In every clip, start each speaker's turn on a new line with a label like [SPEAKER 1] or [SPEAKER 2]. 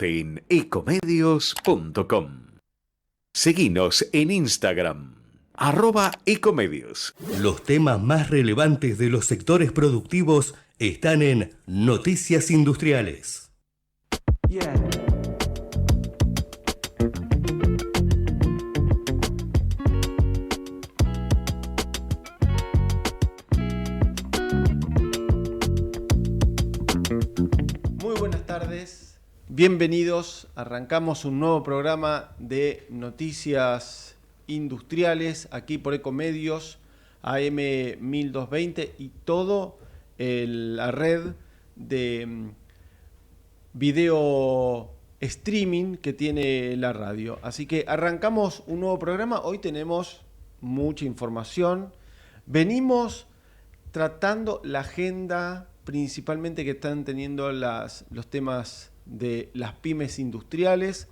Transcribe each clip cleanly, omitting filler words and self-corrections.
[SPEAKER 1] en ecomedios.com. Seguinos en Instagram, @ecomedios.
[SPEAKER 2] Los temas más relevantes de los sectores productivos están en Noticias Industriales.
[SPEAKER 3] Muy buenas tardes, bienvenidos. Arrancamos un nuevo programa de Noticias Industriales aquí por Ecomedios, AM 1220 y todo la red de video streaming que tiene la radio. Así que arrancamos un nuevo programa. Hoy tenemos mucha información. Venimos tratando la agenda principalmente que están teniendo los temas de las pymes industriales.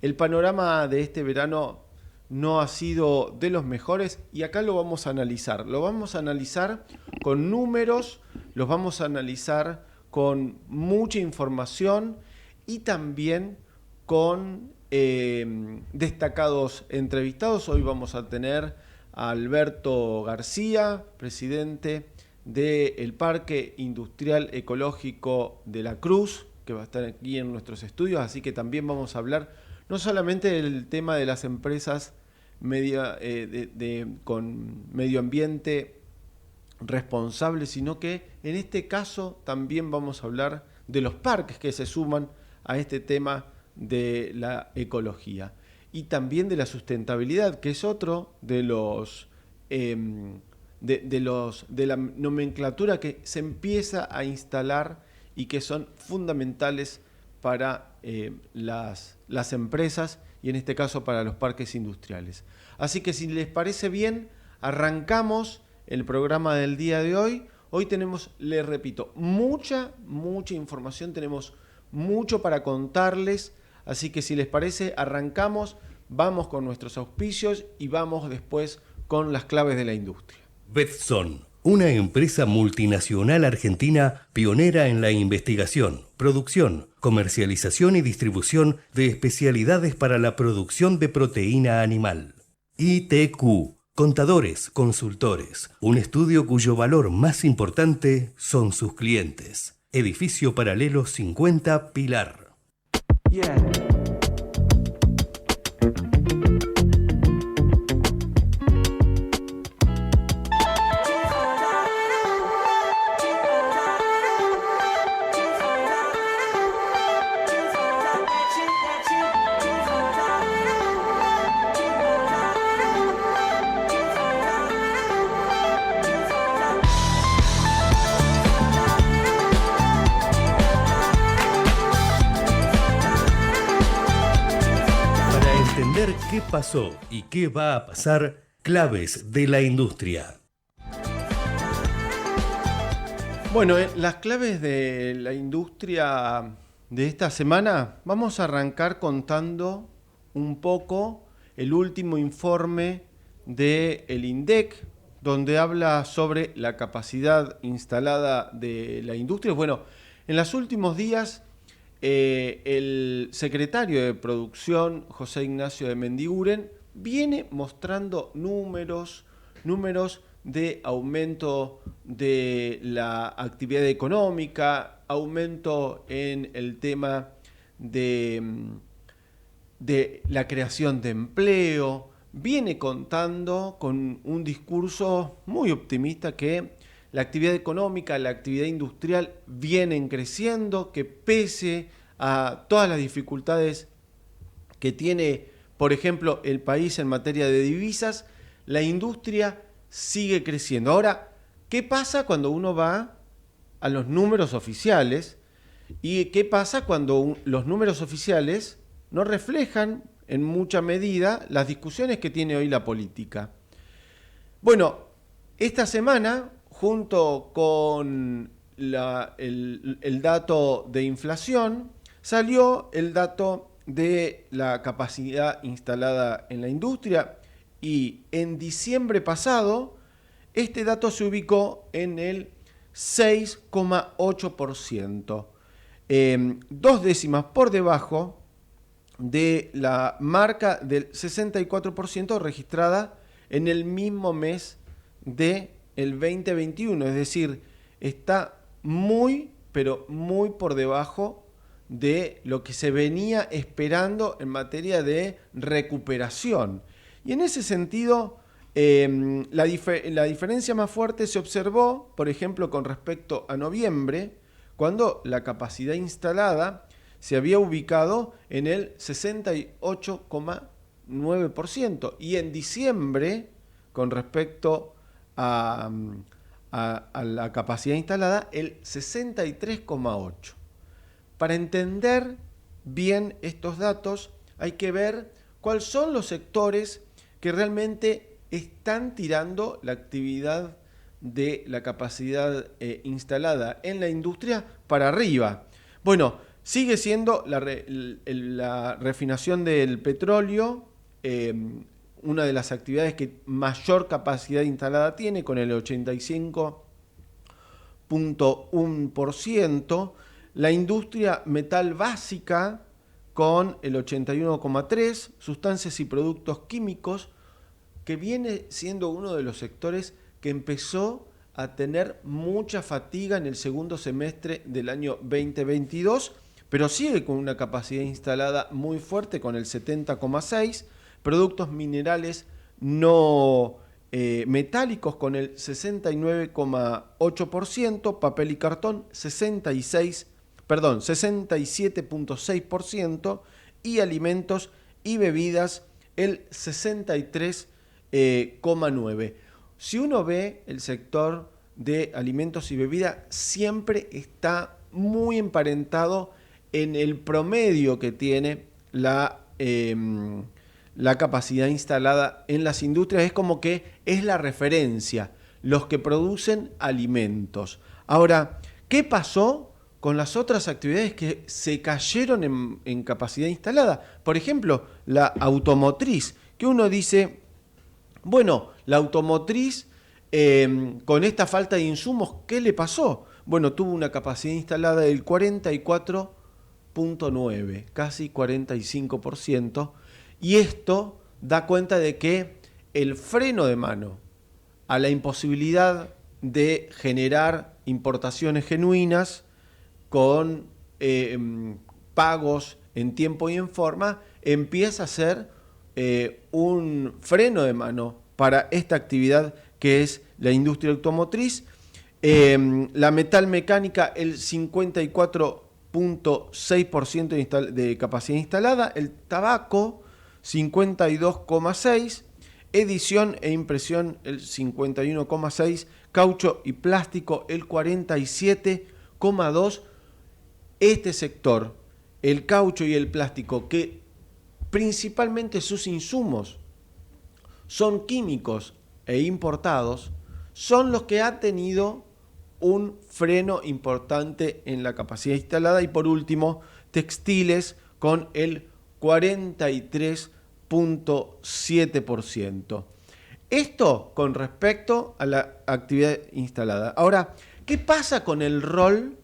[SPEAKER 3] El panorama de este verano no ha sido de los mejores y acá lo vamos a analizar. Lo vamos a analizar con números, los vamos a analizar con mucha información y también con destacados entrevistados. Hoy vamos a tener a Alberto García, presidente del Parque Industrial Ecológico de la Cruz, que va a estar aquí en nuestros estudios, así que también vamos a hablar no solamente del tema de las empresas con medio ambiente responsable, sino que en este caso también vamos a hablar de los parques que se suman a este tema de la ecología y también de la sustentabilidad, que es otro de los de la nomenclatura que se empieza a instalar y que son fundamentales para las empresas y en este caso para los parques industriales. Así que si les parece bien, arrancamos el programa del día de hoy. Hoy tenemos, les repito, mucha información, tenemos mucho para contarles, así que si les parece, arrancamos, vamos con nuestros auspicios y vamos después con las claves de la industria.
[SPEAKER 2] Betson, una empresa multinacional argentina pionera en la investigación, producción, comercialización y distribución de especialidades para la producción de proteína animal. ITQ, contadores, consultores, un estudio cuyo valor más importante son sus clientes. Edificio Paralelo 50 Pilar. ¿Qué pasó y qué va a pasar? Claves de la industria.
[SPEAKER 3] Bueno, las claves de la industria de esta semana, vamos a arrancar contando un poco el último informe del INDEC, donde habla sobre la capacidad instalada de la industria. Bueno, en los últimos días el secretario de Producción, José Ignacio de Mendiguren, viene mostrando números de aumento de la actividad económica, aumento en el tema de la creación de empleo. Viene contando con un discurso muy optimista que la actividad económica, la actividad industrial vienen creciendo, que pese a todas las dificultades que tiene, por ejemplo, el país en materia de divisas, la industria sigue creciendo. Ahora, ¿qué pasa cuando uno va a los números oficiales? ¿Y qué pasa cuando los números oficiales no reflejan en mucha medida las discusiones que tiene hoy la política? Bueno, esta semana, junto con el dato de inflación, salió el dato de la capacidad instalada en la industria y en diciembre pasado este dato se ubicó en el 6,8%. 2 décimas por debajo de la marca del 64% registrada en el mismo mes del 2021. Es decir, está muy, pero muy por debajo de lo que se venía esperando en materia de recuperación. Y en ese sentido, la diferencia más fuerte se observó, por ejemplo, con respecto a noviembre, cuando la capacidad instalada se había ubicado en el 68,9% y en diciembre, con respecto a la capacidad instalada, el 63,8%. Para entender bien estos datos hay que ver cuáles son los sectores que realmente están tirando la actividad de la capacidad instalada en la industria para arriba. Bueno, sigue siendo la refinación del petróleo, una de las actividades que mayor capacidad instalada tiene, con el 85,1%. La industria metal básica con el 81,3%, sustancias y productos químicos, que viene siendo uno de los sectores que empezó a tener mucha fatiga en el segundo semestre del año 2022, pero sigue con una capacidad instalada muy fuerte con el 70,6%, productos minerales no metálicos con el 69,8%, papel y cartón 67,6% y alimentos y bebidas el 63,9%. Si uno ve el sector de alimentos y bebidas, siempre está muy emparentado en el promedio que tiene la capacidad instalada en las industrias. Es como que es la referencia, los que producen alimentos. Ahora, ¿qué pasó con las otras actividades que se cayeron en capacidad instalada? Por ejemplo, la automotriz, que uno dice, bueno, la automotriz con esta falta de insumos, ¿qué le pasó? Bueno, tuvo una capacidad instalada del 44,9%, casi 45%, y esto da cuenta de que el freno de mano a la imposibilidad de generar importaciones genuinas con pagos en tiempo y en forma empieza a ser un freno de mano para esta actividad que es la industria automotriz. La metal mecánica, el 54,6% de capacidad instalada, el tabaco 52,6%, edición e impresión el 51,6%, caucho y plástico el 47,2%. Este sector, el caucho y el plástico, que principalmente sus insumos son químicos e importados, son los que han tenido un freno importante en la capacidad instalada. Y por último, textiles con el 43,7%. Esto con respecto a la actividad instalada. Ahora, ¿qué pasa con el rol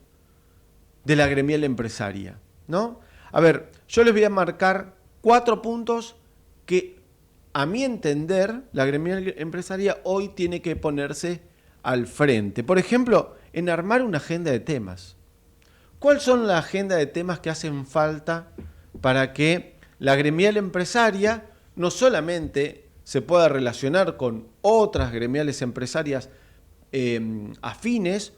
[SPEAKER 3] de la gremial empresaria? ¿No? A ver, yo les voy a marcar 4 puntos que, a mi entender, la gremial empresaria hoy tiene que ponerse al frente. Por ejemplo, en armar una agenda de temas. ¿Cuáles son las agendas de temas que hacen falta para que la gremial empresaria no solamente se pueda relacionar con otras gremiales empresarias afines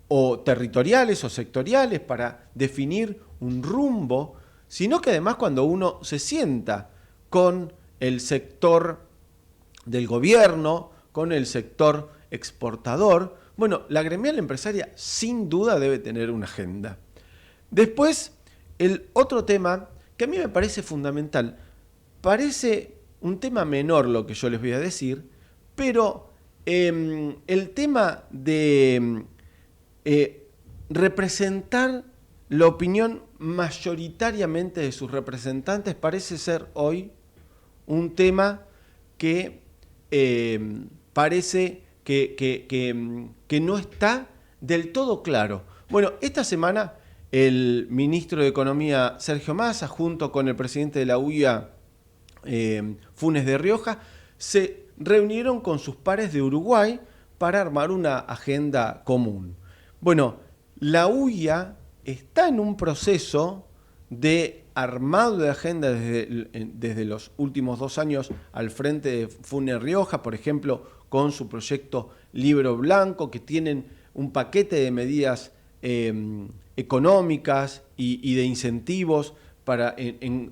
[SPEAKER 3] o territoriales o sectoriales para definir un rumbo, sino que además cuando uno se sienta con el sector del gobierno, con el sector exportador, bueno, la gremial empresaria sin duda debe tener una agenda. Después, el otro tema que a mí me parece fundamental, parece un tema menor lo que yo les voy a decir, pero el tema de representar la opinión mayoritariamente de sus representantes parece ser hoy un tema que parece que no está del todo claro. Bueno, esta semana el ministro de Economía Sergio Massa, junto con el presidente de la UIA, Funes de Rioja, se reunieron con sus pares de Uruguay para armar una agenda común. Bueno, la UIA está en un proceso de armado de agenda desde los últimos 2 años al frente de Funes Rioja, por ejemplo, con su proyecto Libro Blanco, que tienen un paquete de medidas económicas y de incentivos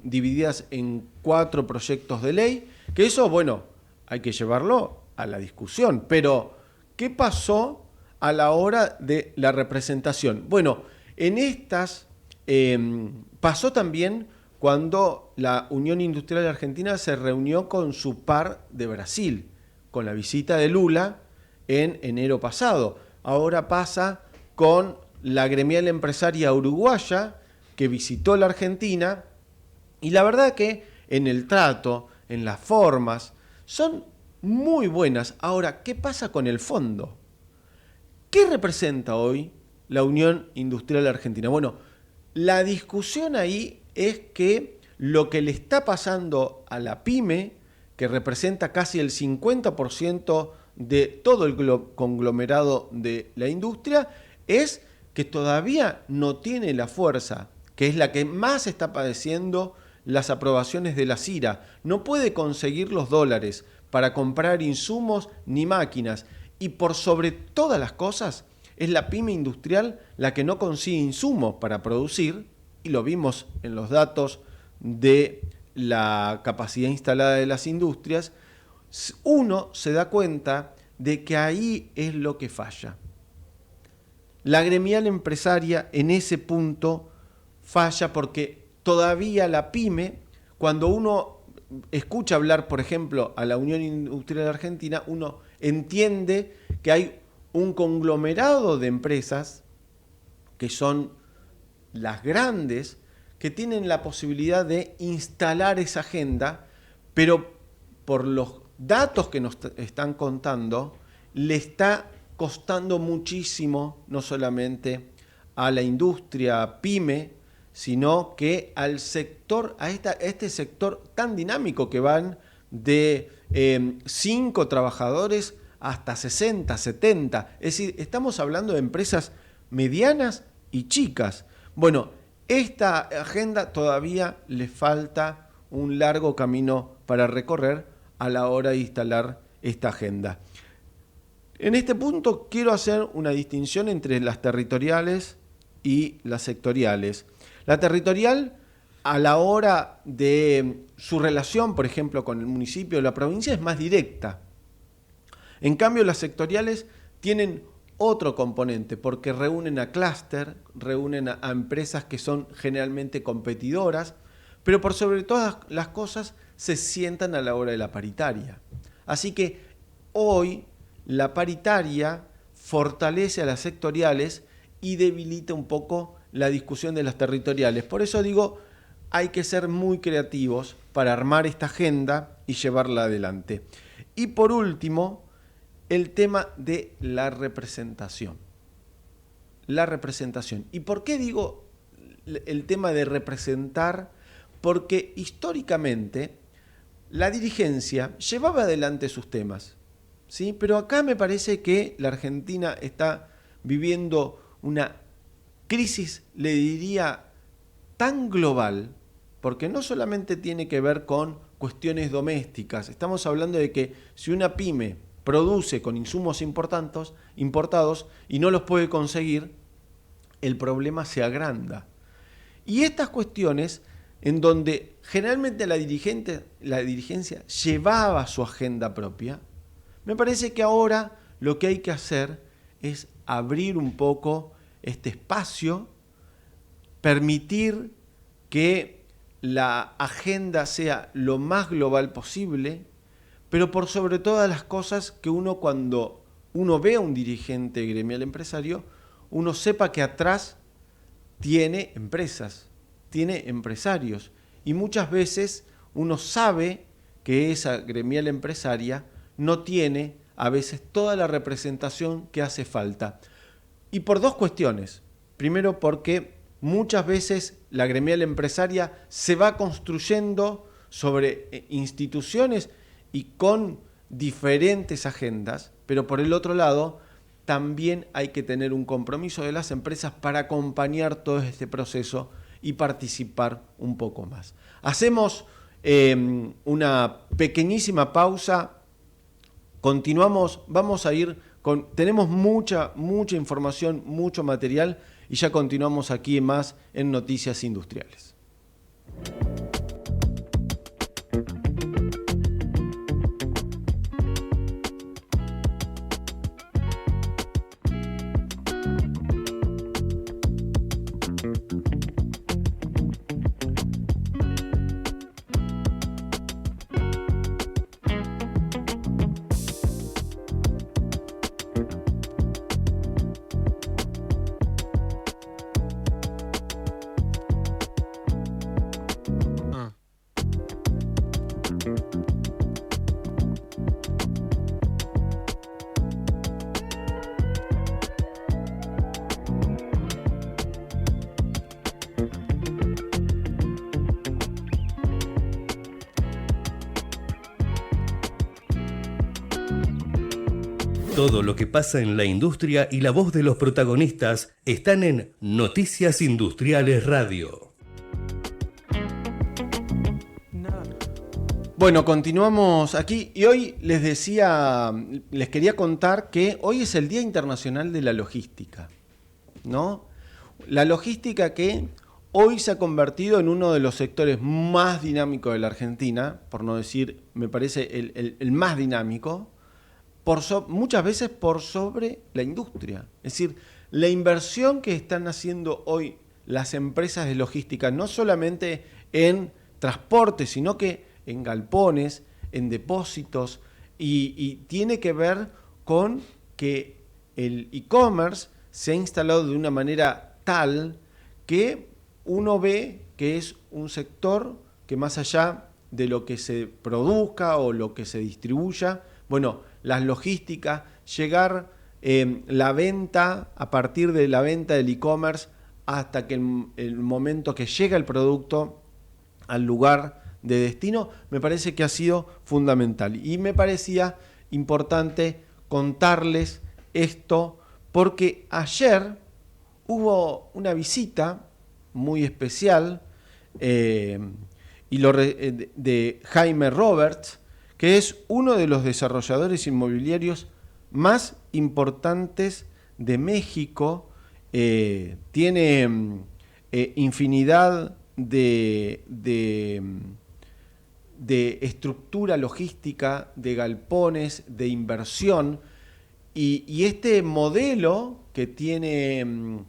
[SPEAKER 3] divididas en 4 proyectos de ley, que eso, bueno, hay que llevarlo a la discusión. Pero, ¿qué pasó a la hora de la representación? Bueno, en estas pasó también cuando la Unión Industrial Argentina se reunió con su par de Brasil, con la visita de Lula en enero pasado. Ahora pasa con la gremial empresaria uruguaya que visitó la Argentina, y la verdad que en el trato, en las formas, son muy buenas. Ahora, ¿qué pasa con el fondo? ¿Qué representa hoy la Unión Industrial Argentina? Bueno, la discusión ahí es que lo que le está pasando a la pyme, que representa casi el 50% de todo el conglomerado de la industria, es que todavía no tiene la fuerza, que es la que más está padeciendo las aprobaciones de la CIRA. No puede conseguir los dólares para comprar insumos ni máquinas. Y por sobre todas las cosas, es la pyme industrial la que no consigue insumos para producir, y lo vimos en los datos de la capacidad instalada de las industrias. Uno se da cuenta de que ahí es lo que falla. La gremial empresaria en ese punto falla porque todavía la pyme, cuando uno escucha hablar, por ejemplo, a la Unión Industrial Argentina, uno entiende que hay un conglomerado de empresas que son las grandes, que tienen la posibilidad de instalar esa agenda, pero por los datos que nos están contando, le está costando muchísimo, no solamente a la industria pyme, sino que al sector, a este sector tan dinámico que van de 5 trabajadores hasta 60, 70. Es decir, estamos hablando de empresas medianas y chicas. Bueno, esta agenda todavía le falta un largo camino para recorrer a la hora de instalar esta agenda. En este punto quiero hacer una distinción entre las territoriales y las sectoriales. La territorial, a la hora de su relación, por ejemplo, con el municipio o la provincia, es más directa. En cambio, las sectoriales tienen otro componente, porque reúnen a clúster, reúnen a empresas que son generalmente competidoras, pero por sobre todas las cosas se sientan a la hora de la paritaria. Así que hoy la paritaria fortalece a las sectoriales y debilita un poco la discusión de las territoriales. Por eso digo, hay que ser muy creativos para armar esta agenda y llevarla adelante. Y por último, el tema de la representación. La representación. ¿Y por qué digo el tema de representar? Porque históricamente la dirigencia llevaba adelante sus temas, ¿sí? Pero acá me parece que la Argentina está viviendo una crisis, le diría, tan global, porque no solamente tiene que ver con cuestiones domésticas. Estamos hablando de que si una pyme produce con insumos importados y no los puede conseguir, el problema se agranda. Y estas cuestiones, en donde generalmente la dirigencia llevaba su agenda propia, me parece que ahora lo que hay que hacer es abrir un poco este espacio, permitir que la agenda sea lo más global posible, pero por sobre todas las cosas que uno, cuando uno ve a un dirigente gremial empresario, uno sepa que atrás tiene empresas, tiene empresarios, y muchas veces uno sabe que esa gremial empresaria no tiene a veces toda la representación que hace falta. Y por dos cuestiones. Primero, porque muchas veces la gremial empresaria se va construyendo sobre instituciones y con diferentes agendas, pero por el otro lado también hay que tener un compromiso de las empresas para acompañar todo este proceso y participar un poco más. Hacemos una pequeñísima pausa, continuamos, vamos a ir tenemos mucha información, mucho material y ya continuamos aquí más en Noticias Industriales.
[SPEAKER 2] Todo lo que pasa en la industria y la voz de los protagonistas están en Noticias Industriales Radio.
[SPEAKER 3] Bueno, continuamos aquí y hoy les quería contar que hoy es el Día Internacional de la Logística, ¿no? La logística que hoy se ha convertido en uno de los sectores más dinámicos de la Argentina, por no decir, me parece el más dinámico, muchas veces por sobre la industria. Es decir, la inversión que están haciendo hoy las empresas de logística, no solamente en transporte, sino que en galpones, en depósitos, y tiene que ver con que el e-commerce se ha instalado de una manera tal que uno ve que es un sector que más allá de lo que se produzca o lo que se distribuya, bueno, las logísticas, llegar la venta, a partir de la venta del e-commerce hasta que el momento que llega el producto al lugar de destino, me parece que ha sido fundamental. Y me parecía importante contarles esto porque ayer hubo una visita muy especial de Jaime Roberts, que es uno de los desarrolladores inmobiliarios más importantes de México. Tiene infinidad de estructura logística, de galpones, de inversión, y este modelo que tiene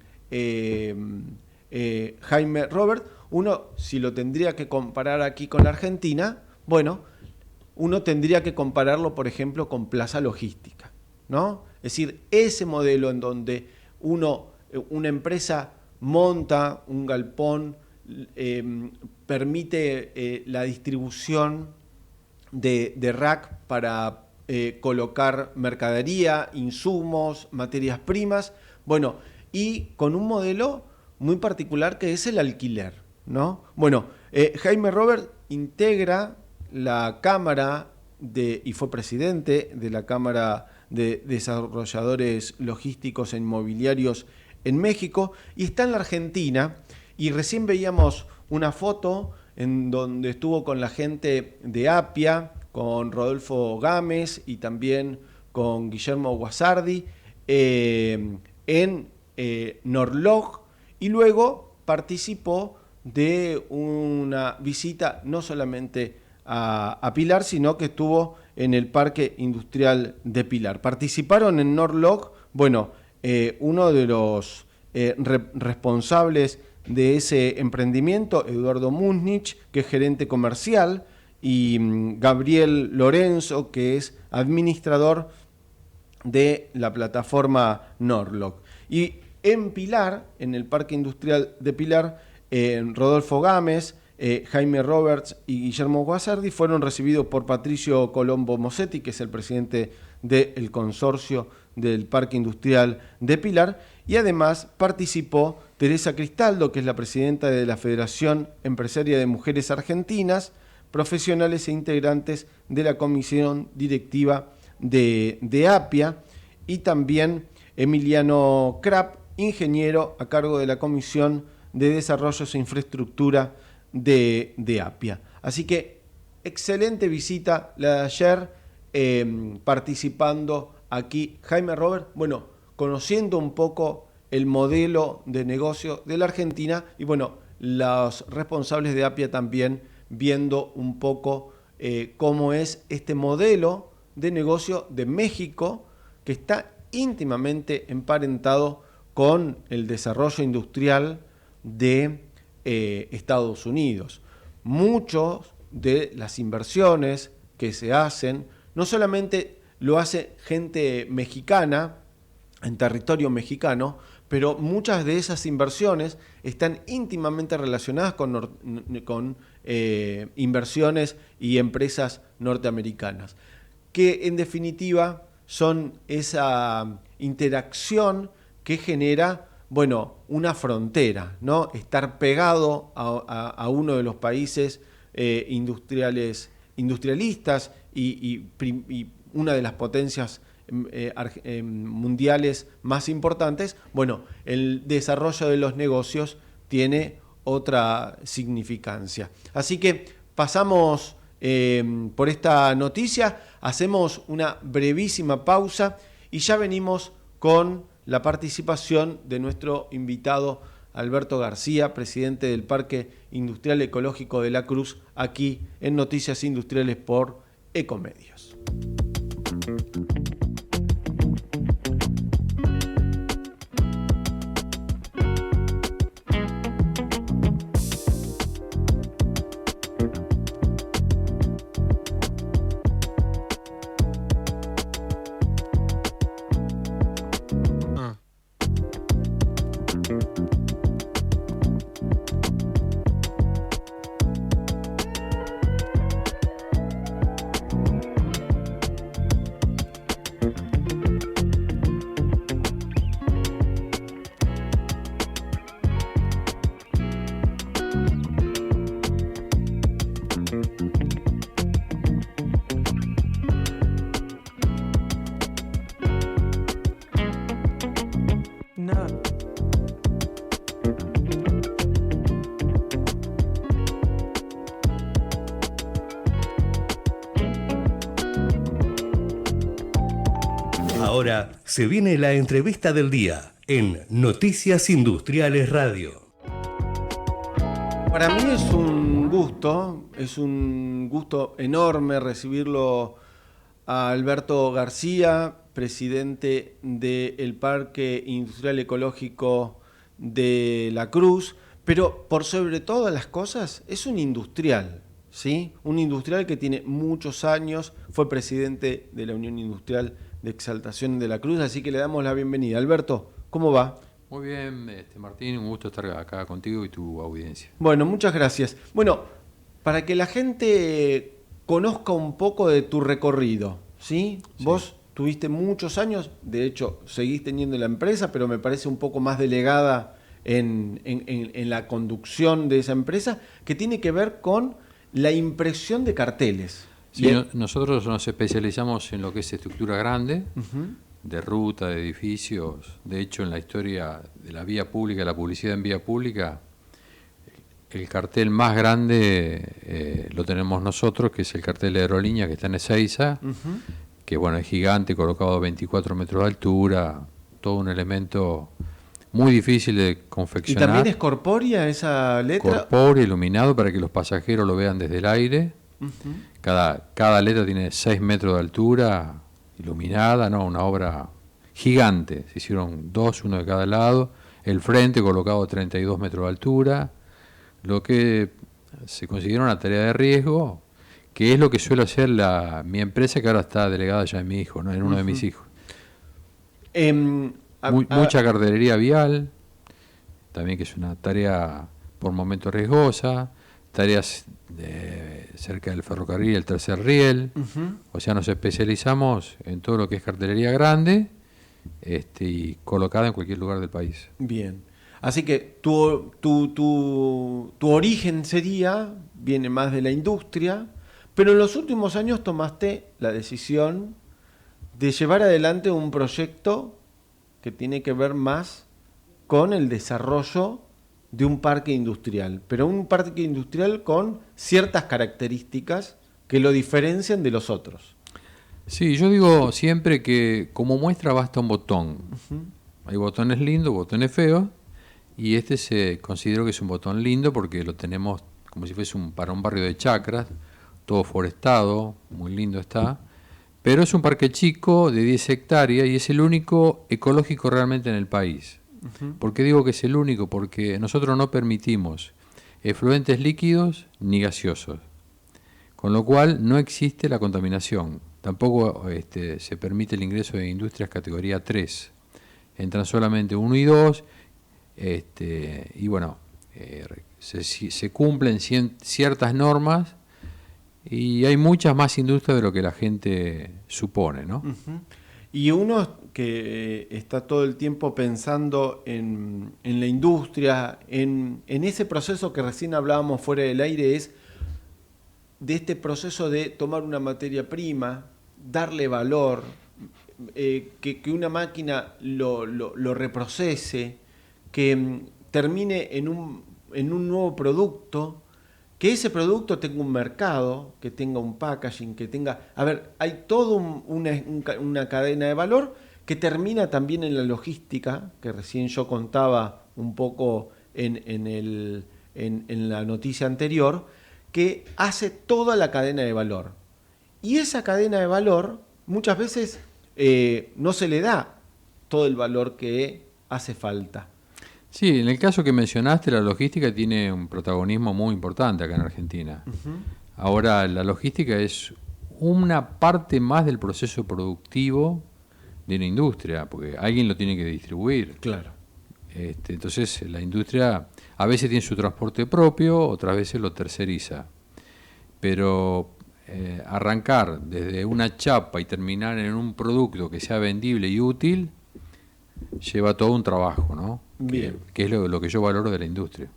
[SPEAKER 3] Jaime Robert, uno, si lo tendría que comparar aquí con la Argentina, bueno, uno tendría que compararlo, por ejemplo, con Plaza Logística, ¿no? Es decir, ese modelo en donde una empresa monta un galpón, permite la distribución de rack para colocar mercadería, insumos, materias primas, bueno, y con un modelo muy particular que es el alquiler, ¿no? Bueno, Jaime Robert integra la Cámara y fue presidente de la Cámara de Desarrolladores Logísticos e Inmobiliarios en México y está en la Argentina. Y recién veíamos una foto en donde estuvo con la gente de Appia, con Rodolfo Gámez y también con Guillermo Guasardi en Norlog, y luego participó de una visita no solamente a Pilar, sino que estuvo en el Parque Industrial de Pilar. Participaron en Norlog, bueno, uno de los responsables de ese emprendimiento, Eduardo Múnich, que es gerente comercial, y Gabriel Lorenzo, que es administrador de la plataforma Norlog. Y en Pilar, en el Parque Industrial de Pilar, Rodolfo Gámez, Jaime Roberts y Guillermo Guasardi fueron recibidos por Patricio Colombo Mossetti, que es el presidente del consorcio del Parque Industrial de Pilar, y además participó Teresa Cristaldo, que es la presidenta de la Federación Empresaria de Mujeres Argentinas, profesionales e integrantes de la comisión directiva de APIA, y también Emiliano Krapp, ingeniero a cargo de la Comisión de Desarrollos e Infraestructura de APIA. Así que excelente visita la de ayer, participando aquí Jaime Robert, bueno, conociendo un poco el modelo de negocio de la Argentina y bueno, los responsables de APIA también viendo un poco cómo es este modelo de negocio de México, que está íntimamente emparentado con el desarrollo industrial de Estados Unidos. Muchos de las inversiones que se hacen, no solamente lo hace gente mexicana, en territorio mexicano, pero muchas de esas inversiones están íntimamente relacionadas con inversiones y empresas norteamericanas, que en definitiva son esa interacción que genera, bueno, una frontera, ¿no? Estar pegado a uno de los países industrialistas y una de las potencias mundiales más importantes. Bueno, el desarrollo de los negocios tiene otra significancia. Así que pasamos por esta noticia, hacemos una brevísima pausa y ya venimos con la participación de nuestro invitado Alberto García, presidente del Parque Industrial Ecológico de La Cruz, aquí en Noticias Industriales por Ecomedios.
[SPEAKER 2] Ahora se viene la entrevista del día en Noticias Industriales Radio.
[SPEAKER 3] Para mí es un gusto enorme recibirlo a Alberto García, presidente del Parque Industrial Ecológico de La Cruz, pero por sobre todas las cosas es un industrial, ¿sí? Un industrial que tiene muchos años, fue presidente de la Unión Industrial de Exaltación de La Cruz, así que le damos la bienvenida. Alberto, ¿cómo va?
[SPEAKER 4] Muy bien, Martín, un gusto estar acá contigo y tu audiencia.
[SPEAKER 3] Bueno, muchas gracias. Bueno, para que la gente conozca un poco de tu recorrido, ¿sí? Sí. Vos tuviste muchos años, de hecho seguís teniendo la empresa, pero me parece un poco más delegada en la conducción de esa empresa, que tiene que ver con la impresión de carteles.
[SPEAKER 4] Sí, nosotros nos especializamos en lo que es estructura grande, de ruta, de edificios. De hecho, en la historia de la vía pública, la publicidad en vía pública, el cartel más grande lo tenemos nosotros, que es el cartel de aerolínea que está en Ezeiza, que bueno, es gigante, colocado a 24 metros de altura, todo un elemento muy difícil de confeccionar.
[SPEAKER 3] ¿Y también es corpórea esa letra?
[SPEAKER 4] Corpóreo, iluminado, para que los pasajeros lo vean desde el aire. Cada letra tiene 6 metros de altura, iluminada, ¿no? Una obra gigante. Se hicieron 2, uno de cada lado. El frente colocado a 32 metros de altura. Lo que se considera una tarea de riesgo, que es lo que suele hacer mi empresa, que ahora está delegada ya en mi hijo, ¿no? En uno de mis hijos. Mucha cartelería vial, también, que es una tarea por momentos riesgosa. Tareas cerca del ferrocarril, el tercer riel. O sea, nos especializamos en todo lo que es cartelería grande y colocada en cualquier lugar del país.
[SPEAKER 3] Bien. Así que tu origen viene más de la industria, pero en los últimos años tomaste la decisión de llevar adelante un proyecto que tiene que ver más con el desarrollo de un parque industrial, pero un parque industrial con ciertas características que lo diferencian de los otros.
[SPEAKER 4] Sí, yo digo siempre que como muestra basta un botón. Hay botones lindos, botones feos, y este considero que es un botón lindo porque lo tenemos como si fuese para un barrio de chacras, todo forestado, muy lindo está, pero es un parque chico de 10 hectáreas y es el único ecológico realmente en el país. ¿Por qué digo que es el único? Porque nosotros no permitimos efluentes líquidos ni gaseosos, con lo cual no existe la contaminación. Tampoco se permite el ingreso de industrias categoría 3. Entran solamente 1 y 2, y bueno, se cumplen ciertas normas y hay muchas más industrias de lo que la gente supone, ¿no?
[SPEAKER 3] Y uno que está todo el tiempo pensando en la industria, en ese proceso que recién hablábamos fuera del aire, es de este proceso de tomar una materia prima, darle valor, que una máquina lo reprocese, que termine en un nuevo producto, que ese producto tenga un mercado, que tenga un packaging, que tenga... A ver, hay toda una cadena de valor que termina también en la logística, que recién yo contaba un poco en la noticia anterior, que hace toda la cadena de valor. Y esa cadena de valor muchas veces no se le da todo el valor que hace falta.
[SPEAKER 4] Sí, en el caso que mencionaste, la logística tiene un protagonismo muy importante acá en Argentina. Ahora, la logística es una parte más del proceso productivo de una industria, porque alguien lo tiene que distribuir.
[SPEAKER 3] Claro.
[SPEAKER 4] Entonces, la industria a veces tiene su transporte propio, otras veces lo terceriza. Pero arrancar desde una chapa y terminar en un producto que sea vendible y útil lleva todo un trabajo, ¿no?
[SPEAKER 3] Bien.
[SPEAKER 4] Que es lo que yo valoro de la industria.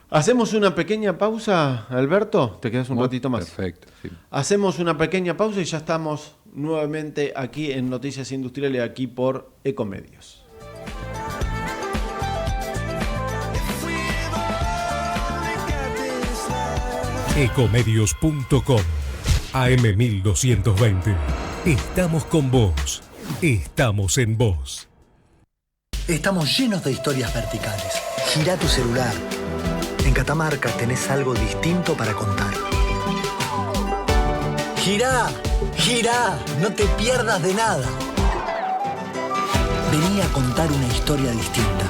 [SPEAKER 3] Hacemos una pequeña pausa, Alberto. Te quedas un ratito más.
[SPEAKER 4] Perfecto. Sí.
[SPEAKER 3] Hacemos una pequeña pausa y ya estamos nuevamente aquí en Noticias Industriales, aquí por Ecomedios.
[SPEAKER 5] Ecomedios.com AM1220. Estamos con vos. Estamos en vos.
[SPEAKER 6] Estamos llenos de historias verticales. Girá tu celular. En Catamarca tenés algo distinto para contar. Girá, girá, no te pierdas de nada. Vení a contar una historia distinta.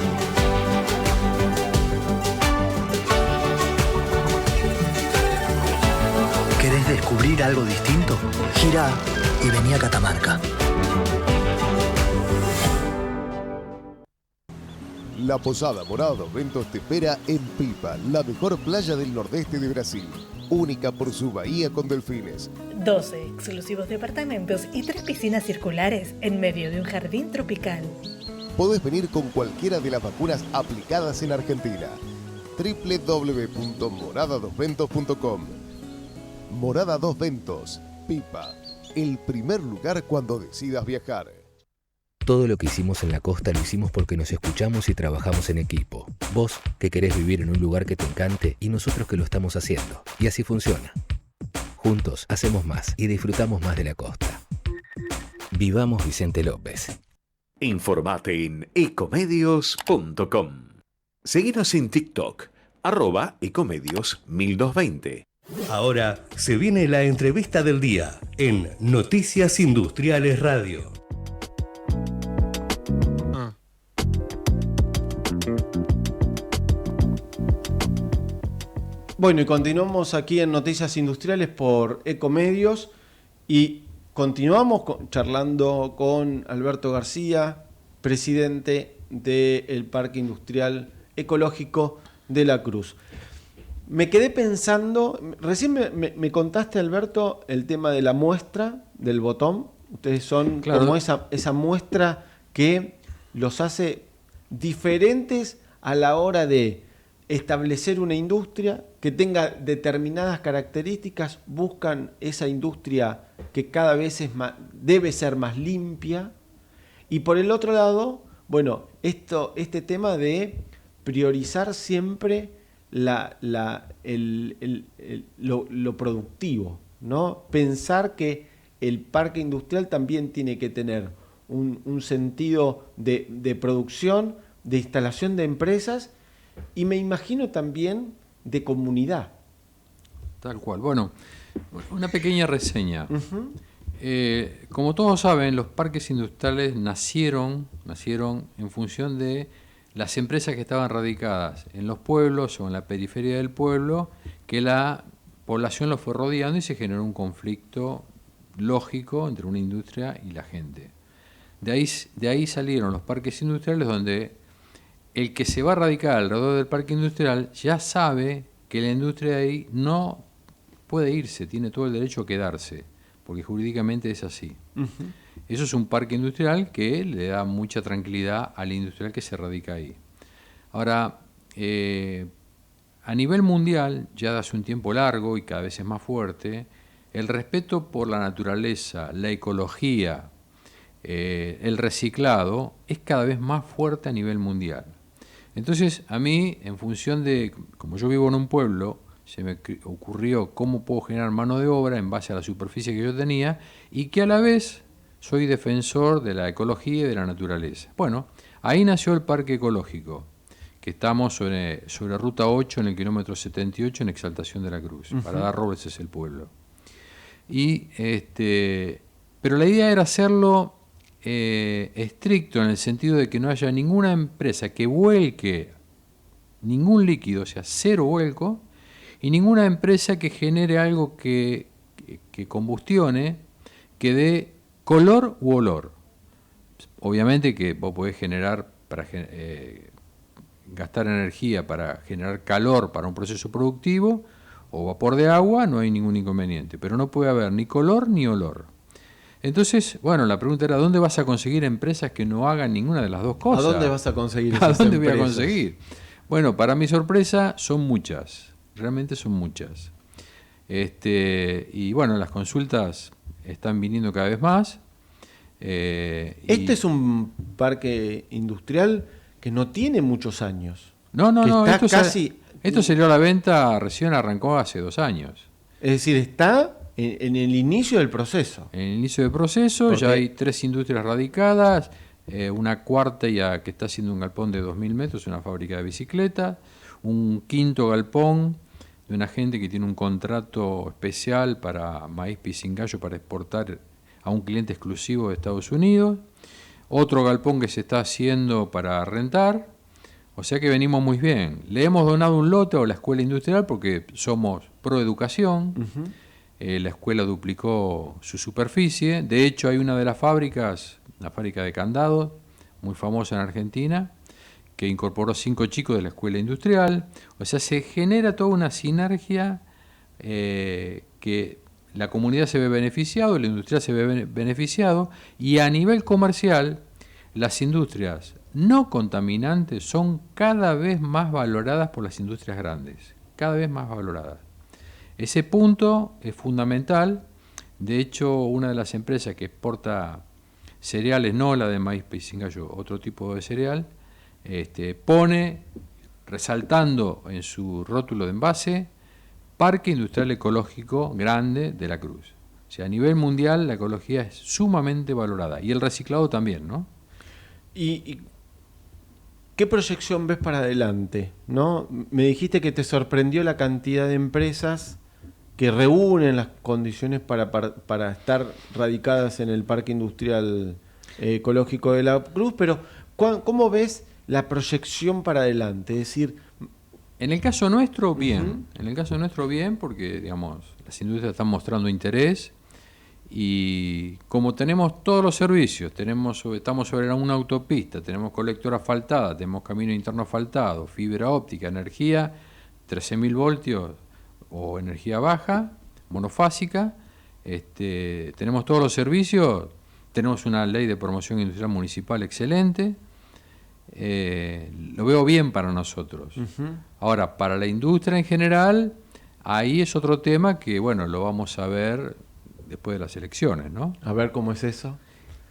[SPEAKER 6] ¿Querés descubrir algo distinto? Girá y vení a Catamarca.
[SPEAKER 7] La Posada Morada dos Ventos te espera en Pipa, la mejor playa del nordeste de Brasil. Única por su bahía con delfines.
[SPEAKER 8] 12 exclusivos departamentos y 3 piscinas circulares en medio de un jardín tropical.
[SPEAKER 7] Podés venir con cualquiera de las vacunas aplicadas en Argentina. www.moradadosventos.com. Morada Dos Ventos, Pipa. El primer lugar cuando decidas viajar.
[SPEAKER 9] Todo lo que hicimos en la costa lo hicimos porque nos escuchamos y trabajamos en equipo. Vos, que querés vivir en un lugar que te encante, y nosotros que lo estamos haciendo. Y así funciona. Juntos hacemos más y disfrutamos más de la costa. Vivamos Vicente López.
[SPEAKER 1] Informate en ecomedios.com. Seguinos en TikTok, @ecomedios1220.
[SPEAKER 2] Ahora se viene la entrevista del día en Noticias Industriales Radio.
[SPEAKER 3] Bueno, y continuamos aquí en Noticias Industriales por Ecomedios y continuamos charlando con Alberto García, presidente del Parque Industrial Ecológico de La Cruz. Me quedé pensando, recién me contaste, Alberto, el tema de la muestra del botón. Ustedes son como esa muestra que los hace diferentes a la hora de establecer una industria que tenga determinadas características, buscan esa industria que cada vez debe ser más limpia. Y por el otro lado, bueno, este tema de priorizar siempre lo productivo, ¿no? Pensar que el parque industrial también tiene que tener un sentido de producción, de instalación de empresas, y me imagino también de comunidad.
[SPEAKER 4] Tal cual. Bueno, una pequeña reseña. Como todos saben, los parques industriales nacieron en función de las empresas que estaban radicadas en los pueblos o en la periferia del pueblo, que la población los fue rodeando y se generó un conflicto lógico entre una industria y la gente. De ahí salieron los parques industriales, donde el que se va a radicar alrededor del parque industrial ya sabe que la industria de ahí no puede irse, tiene todo el derecho a quedarse, porque jurídicamente es así. Eso es un parque industrial que le da mucha tranquilidad al industrial que se radica ahí. Ahora, a nivel mundial, ya de hace un tiempo largo y cada vez es más fuerte, el respeto por la naturaleza, la ecología, el reciclado es cada vez más fuerte a nivel mundial. Entonces, a mí, en función de, como yo vivo en un pueblo, se me ocurrió cómo puedo generar mano de obra en base a la superficie que yo tenía y que a la vez soy defensor de la ecología y de la naturaleza. Bueno, ahí nació el Parque Ecológico, que estamos sobre Ruta 8 en el kilómetro 78 en Exaltación de la Cruz. Paradas-Robles es el pueblo. Pero la idea era hacerlo estricto en el sentido de que no haya ninguna empresa que vuelque ningún líquido, o sea, cero vuelco, y ninguna empresa que genere algo que combustione, que dé color u olor. Obviamente que vos podés generar, gastar energía para generar calor para un proceso productivo, o vapor de agua, no hay ningún inconveniente, pero no puede haber ni color ni olor. Entonces, bueno, la pregunta era, ¿dónde vas a conseguir empresas que no hagan ninguna de las dos cosas?
[SPEAKER 3] ¿A dónde vas a conseguir esas
[SPEAKER 4] empresas? ¿A dónde
[SPEAKER 3] empresas?
[SPEAKER 4] voy a conseguir? Bueno, para mi sorpresa, son muchas, realmente son muchas. Y bueno, las consultas están viniendo cada vez más.
[SPEAKER 3] Este es un parque industrial que no tiene muchos años.
[SPEAKER 4] No,
[SPEAKER 3] esto
[SPEAKER 4] salió a la venta, recién arrancó hace 2 años.
[SPEAKER 3] Es decir, está en el inicio del proceso.
[SPEAKER 4] En el inicio del proceso, ya hay 3 industrias radicadas, una cuarta ya que está haciendo un galpón de 2.000 metros, una fábrica de bicicletas, un quinto galpón de una gente que tiene un contrato especial para maíz pisingallo para exportar a un cliente exclusivo de Estados Unidos, otro galpón que se está haciendo para rentar, o sea que venimos muy bien. Le hemos donado un lote a la escuela industrial porque somos pro educación. La escuela duplicó su superficie. De hecho, hay una de las fábricas, una fábrica de candados, muy famosa en Argentina, que incorporó 5 chicos de la escuela industrial. O sea, se genera toda una sinergia que la comunidad se ve beneficiado, la industria se ve beneficiado, y a nivel comercial, las industrias no contaminantes son cada vez más valoradas por las industrias grandes, cada vez más valoradas. Ese punto es fundamental. De hecho, una de las empresas que exporta cereales, no la de maíz pisingallo, otro tipo de cereal, pone, resaltando en su rótulo de envase, Parque Industrial Ecológico Grande de la Cruz. O sea, a nivel mundial la ecología es sumamente valorada, y el reciclado también, ¿no?
[SPEAKER 3] ¿Y qué proyección ves para adelante, ¿no? Me dijiste que te sorprendió la cantidad de empresas que reúnen las condiciones para estar radicadas en el Parque Industrial Ecológico de la Cruz, pero ¿cómo ves la proyección para adelante? Es decir,
[SPEAKER 4] en el caso nuestro, bien. En el caso nuestro, bien, porque, digamos, las industrias están mostrando interés, y como tenemos todos los servicios, estamos sobre una autopista, tenemos colectora asfaltada, tenemos camino interno asfaltado, fibra óptica, energía, 13.000 voltios o energía baja, monofásica, tenemos todos los servicios, tenemos una ley de promoción industrial municipal excelente, lo veo bien para nosotros. Ahora, para la industria en general, ahí es otro tema que, bueno, lo vamos a ver después de las elecciones, ¿no?
[SPEAKER 3] A ver cómo es eso.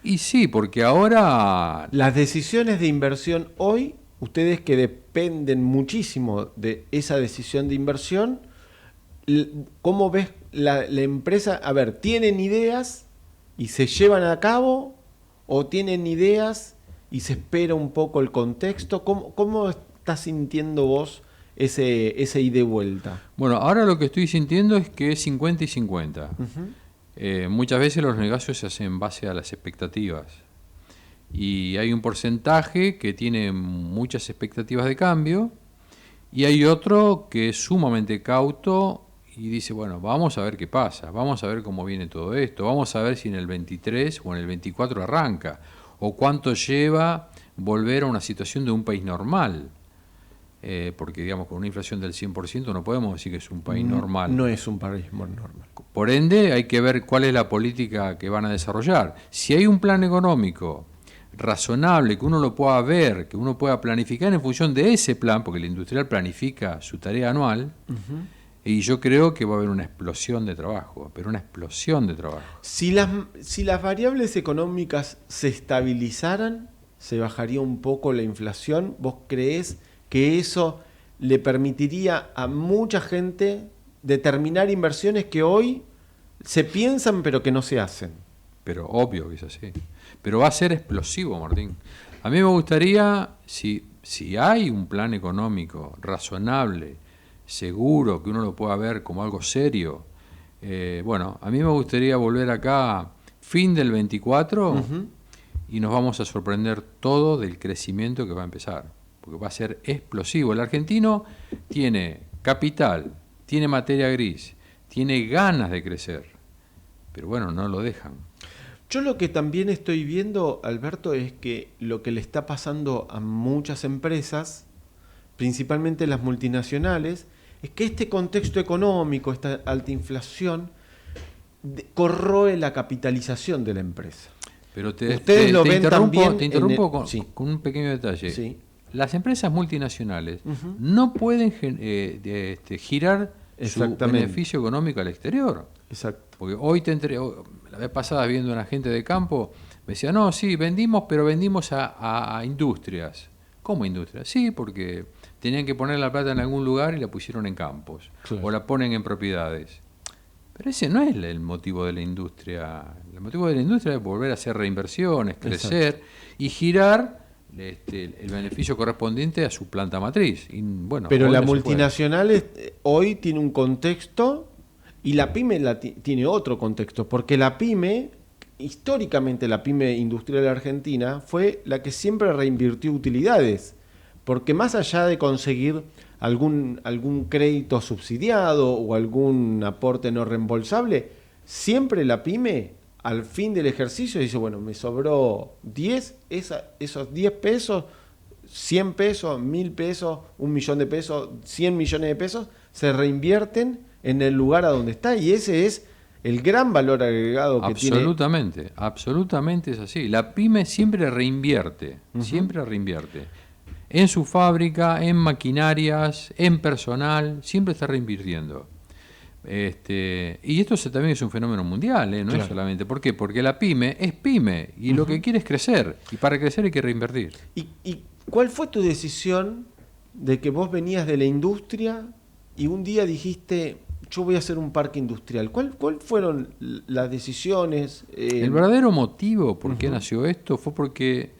[SPEAKER 4] Y sí, porque ahora...
[SPEAKER 3] Las decisiones de inversión hoy, ustedes que dependen muchísimo de esa decisión de inversión, ¿cómo ves la empresa? A ver, ¿tienen ideas y se llevan a cabo? ¿O tienen ideas y se espera un poco el contexto? ¿Cómo estás sintiendo vos ese ida y vuelta?
[SPEAKER 4] Bueno, ahora lo que estoy sintiendo es que es 50 y 50. Muchas veces los negocios se hacen en base a las expectativas. Y hay un porcentaje que tiene muchas expectativas de cambio y hay otro que es sumamente cauto y dice, bueno, vamos a ver qué pasa, vamos a ver cómo viene todo esto, vamos a ver si en el 23 o en el 24 arranca, o cuánto lleva volver a una situación de un país normal. Porque, digamos, con una inflación del 100% no podemos decir que es un país normal.
[SPEAKER 3] No es un país normal.
[SPEAKER 4] Por ende, hay que ver cuál es la política que van a desarrollar. Si hay un plan económico razonable, que uno lo pueda ver, que uno pueda planificar en función de ese plan, porque el industrial planifica su tarea anual, y yo creo que va a haber una explosión de trabajo, pero una explosión de trabajo.
[SPEAKER 3] Si las variables económicas se estabilizaran, se bajaría un poco la inflación. ¿Vos creés que eso le permitiría a mucha gente determinar inversiones que hoy se piensan pero que no se hacen?
[SPEAKER 4] Pero obvio que es así. Pero va a ser explosivo, Martín. A mí me gustaría, si hay un plan económico razonable, seguro, que uno lo pueda ver como algo serio, bueno, a mí me gustaría volver acá fin del 24 y nos vamos a sorprender todo del crecimiento que va a empezar. Porque va a ser explosivo. El argentino tiene capital, tiene materia gris, tiene ganas de crecer, pero bueno, no lo dejan.
[SPEAKER 3] Yo lo que también estoy viendo, Alberto, es que lo que le está pasando a muchas empresas, principalmente las multinacionales, es que este contexto económico, esta alta inflación, corroe la capitalización de la empresa.
[SPEAKER 4] Pero
[SPEAKER 3] ustedes lo ven también.
[SPEAKER 4] Te interrumpo con un pequeño detalle.
[SPEAKER 3] Sí.
[SPEAKER 4] Las empresas multinacionales no pueden girar su beneficio económico al exterior.
[SPEAKER 3] Exacto.
[SPEAKER 4] Porque hoy la vez pasada viendo a un agente de campo, me decía, no, sí, vendimos, pero vendimos a industrias. ¿Cómo industrias? Sí, porque tenían que poner la plata en algún lugar y la pusieron en campos. Claro. O la ponen en propiedades. Pero ese no es el motivo de la industria. El motivo de la industria es volver a hacer reinversiones, crecer y girar el beneficio correspondiente a su planta matriz. Y, bueno,
[SPEAKER 3] pero la multinacional hoy tiene un contexto y la pyme tiene otro contexto, porque la pyme, históricamente la pyme industrial argentina fue la que siempre reinvirtió utilidades, porque más allá de conseguir algún crédito subsidiado o algún aporte no reembolsable, siempre la pyme al fin del ejercicio dice, bueno, me sobró 10, esos 10 pesos, 100 pesos, 1000 pesos, 1 millón de pesos, 100 millones de pesos, se reinvierten en el lugar a donde está, y ese es el gran valor agregado que tiene.
[SPEAKER 4] Absolutamente es así. La pyme siempre reinvierte, siempre reinvierte. En su fábrica, en maquinarias, en personal, siempre está reinvirtiendo. Y esto también es un fenómeno mundial, no es solamente. ¿Por qué? Porque la pyme es pyme y lo que quiere es crecer. Y para crecer hay que reinvertir.
[SPEAKER 3] ¿Y cuál fue tu decisión de que vos venías de la industria y un día dijiste, yo voy a hacer un parque industrial? ¿Cuál fueron las decisiones?
[SPEAKER 4] El verdadero motivo por qué nació esto fue porque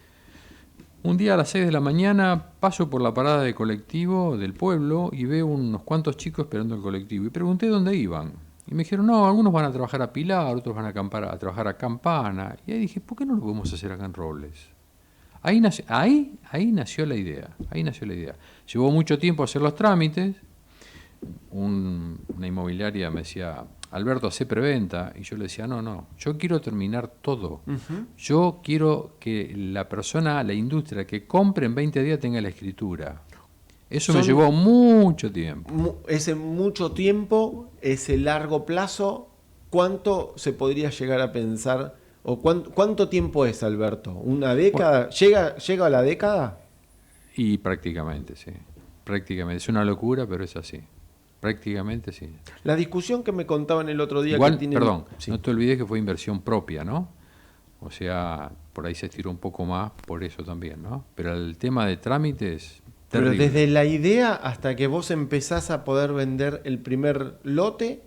[SPEAKER 4] un día a las 6 de la mañana paso por la parada de colectivo del pueblo y veo unos cuantos chicos esperando el colectivo. Y pregunté dónde iban. Y me dijeron, no, algunos van a trabajar a Pilar, otros van a trabajar a Campana. Y ahí dije, ¿por qué no lo podemos hacer acá en Robles? Ahí nació la idea. Llevó mucho tiempo hacer los trámites. Una inmobiliaria me decía, Alberto, hacé preventa. Y yo le decía, no, yo quiero terminar todo. Yo quiero que la persona, la industria que compre en 20 días tenga la escritura. Eso me llevó mucho tiempo.
[SPEAKER 3] Ese mucho tiempo, ese largo plazo, ¿cuánto se podría llegar a pensar? ¿O cuánto tiempo es, Alberto? ¿Una década? ¿Llega a la década?
[SPEAKER 4] Y prácticamente, sí. Prácticamente. Es una locura, pero es así. Prácticamente sí.
[SPEAKER 3] La discusión que me contaban el otro día...
[SPEAKER 4] Igual,
[SPEAKER 3] que tienen...
[SPEAKER 4] perdón,
[SPEAKER 3] sí.
[SPEAKER 4] no te olvides que fue inversión propia, ¿no? O sea, por ahí se estiró un poco más, por eso también, ¿no? Pero el tema de trámites...
[SPEAKER 3] Pero
[SPEAKER 4] terrible.
[SPEAKER 3] desde la idea hasta que vos empezás a poder vender el primer lote,